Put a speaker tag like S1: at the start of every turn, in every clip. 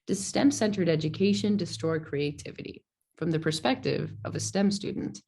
S1: Does STEM-centered education destroy creativity? From the perspective of a STEM student.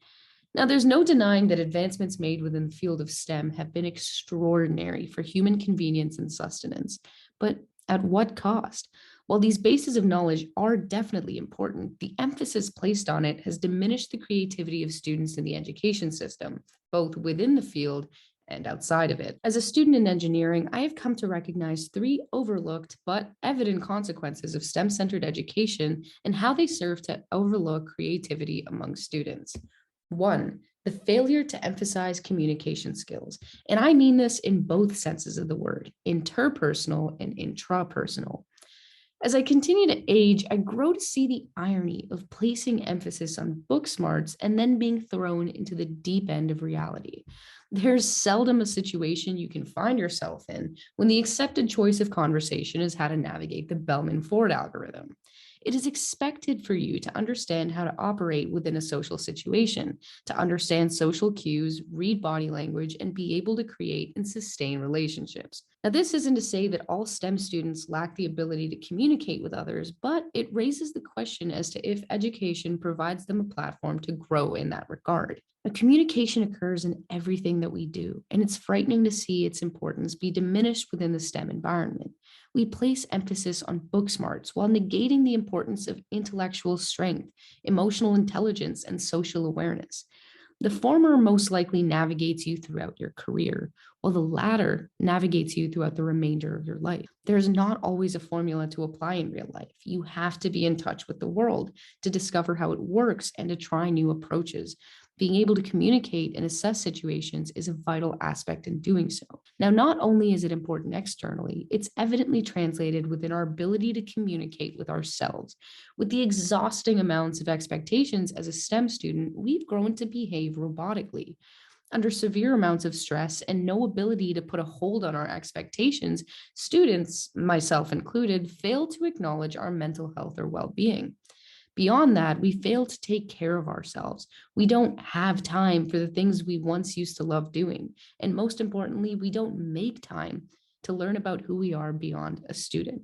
S1: Now, there's no denying that advancements made within the field of STEM have been extraordinary for human convenience and sustenance. But at what cost? While these bases of knowledge are definitely important, the emphasis placed on it has diminished the creativity of students in the education system, both within the field and outside of it. As a student in engineering, I have come to recognize three overlooked but evident consequences of STEM centered education and how they serve to overlook creativity among students. One, the failure to emphasize communication skills. And I mean this in both senses of the word, interpersonal and intrapersonal. As I continue to age, I grow to see the irony of placing emphasis on book smarts and then being thrown into the deep end of reality. There's seldom a situation you can find yourself in when the accepted choice of conversation is how to navigate the Bellman Ford algorithm. It is expected for you to understand how to operate within a social situation, to understand social cues, read body language, and be able to create and sustain relationships. Now, this isn't to say that all STEM students lack the ability to communicate with others, but it raises the question as to if education provides them a platform to grow in that regard. Now, communication occurs in everything that we do, and it's frightening to see its importance be diminished within the STEM environment. We place emphasis on book smarts while negating the importance of intellectual strength, emotional intelligence, and social awareness. The former most likely navigates you throughout your career, while the latter navigates you throughout the remainder of your life. There's not always a formula to apply in real life. You have to be in touch with the world to discover how it works and to try new approaches. Being able to communicate and assess situations is a vital aspect in doing so. Now, not only is it important externally, it's evidently translated within our ability to communicate with ourselves. With the exhausting amounts of expectations as a STEM student, we've grown to behave robotically. Under severe amounts of stress and no ability to put a hold on our expectations, students, myself included, fail to acknowledge our mental health or well being. Beyond that, we fail to take care of ourselves. We don't have time for the things we once used to love doing. And most importantly, we don't make time to learn about who we are beyond a student.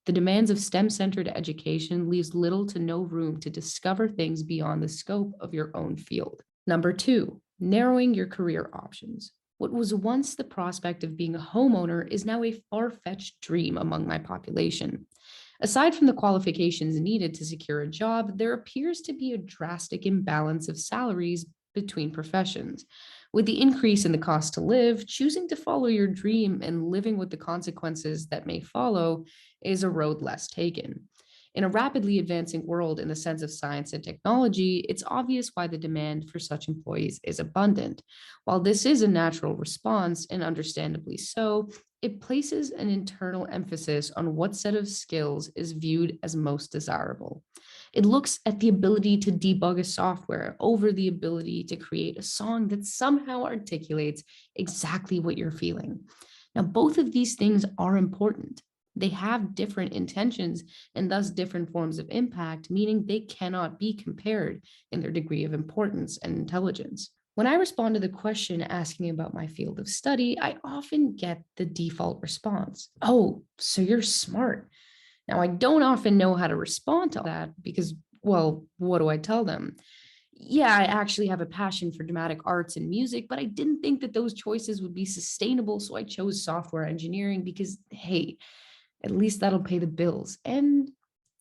S1: The demands of STEM centered education leaves little to no room to discover things beyond the scope of your own field. Number two, narrowing your career options. What was once the prospect of being a homeowner is now a far fetched dream among my population. Aside from the qualifications needed to secure a job, there appears to be a drastic imbalance of salaries between professions. With the increase in the cost to live, choosing to follow your dream and living with the consequences that may follow is a road less taken. In a rapidly advancing world in the sense of science and technology, it's obvious why the demand for such employees is abundant. While this is a natural response, and understandably so, it places an internal emphasis on what set of skills is viewed as most desirable. It looks at the ability to debug a software over the ability to create a song that somehow articulates exactly what you're feeling. Now, both of these things are important. They have different intentions and thus different forms of impact, meaning they cannot be compared in their degree of importance and intelligence. When I respond to the question asking about my field of study, I often get the default response, "Oh, so you're smart." Now, I don't often know how to respond to that because, well, what do I tell them? Yeah, I actually have a passion for dramatic arts and music, but I didn't think that those choices would be sustainable. So I chose software engineering because, hey, at least that'll pay the bills. And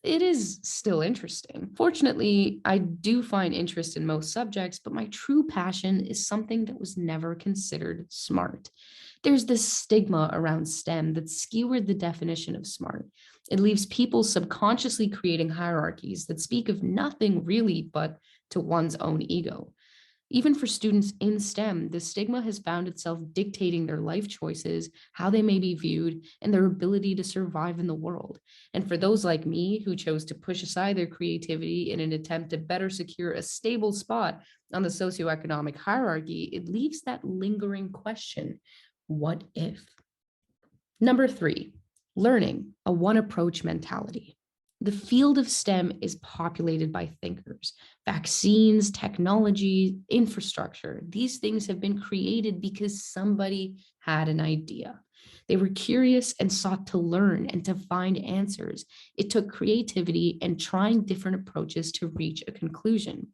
S1: it is still interesting. Fortunately, I do find interest in most subjects, but my true passion is something that was never considered smart. There's this stigma around STEM that skewered the definition of smart. It leaves people subconsciously creating hierarchies that speak of nothing really but to one's own ego. Even for students in STEM, the stigma has found itself dictating their life choices, how they may be viewed, and their ability to survive in the world. And for those like me who chose to push aside their creativity in an attempt to better secure a stable spot on the socioeconomic hierarchy, it leaves that lingering question, what if? Number three, learning a one approach mentality. The field of STEM is populated by thinkers. Vaccines, technology, infrastructure, these things have been created because somebody had an idea. They were curious and sought to learn and to find answers. It took creativity and trying different approaches to reach a conclusion.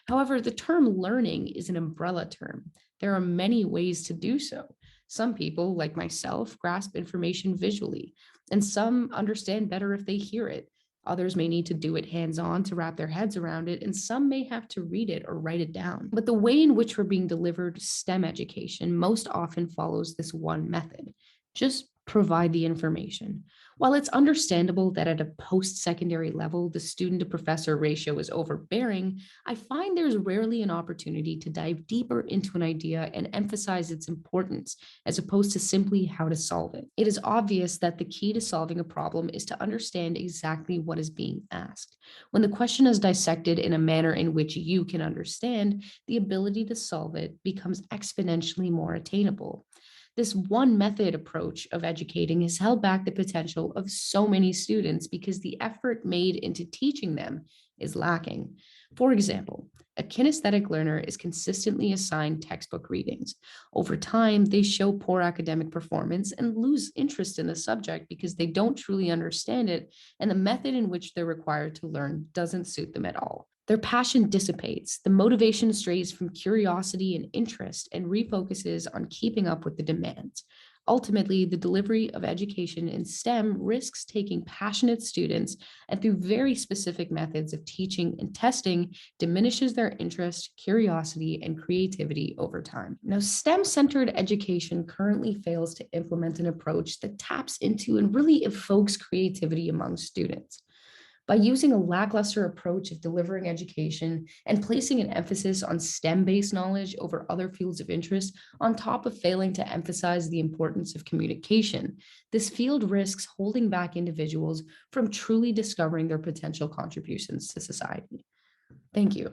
S1: However, the term learning is an umbrella term. There are many ways to do so. Some people, like myself, grasp information visually, and some understand better if they hear it. Others may need to do it hands on to wrap their heads around it, and some may have to read it or write it down. But the way in which we're being delivered STEM education most often follows this one method: just provide the information. While it's understandable that at a post secondary level, the student to professor ratio is overbearing, I find there's rarely an opportunity to dive deeper into an idea and emphasize its importance, as opposed to simply how to solve it. It is obvious that the key to solving a problem is to understand exactly what is being asked. When the question is dissected in a manner in which you can understand, the ability to solve it becomes exponentially more attainable. This one method approach of educating has held back the potential of so many students because the effort made into teaching them is lacking. For example, a kinesthetic learner is consistently assigned textbook readings. Over time, they show poor academic performance and lose interest in the subject because they don't truly understand it, and the method in which they're required to learn doesn't suit them at all. Their passion dissipates, the motivation strays from curiosity and interest and refocuses on keeping up with the demands. Ultimately, the delivery of education in STEM risks taking passionate students and through very specific methods of teaching and testing diminishes their interest, curiosity, and creativity over time. Now, STEM centered education currently fails to implement an approach that taps into and really evokes creativity among students. By using a lackluster approach of delivering education and placing an emphasis on STEM based knowledge over other fields of interest, on top of failing to emphasize the importance of communication, this field risks holding back individuals from truly discovering their potential contributions to society. Thank you.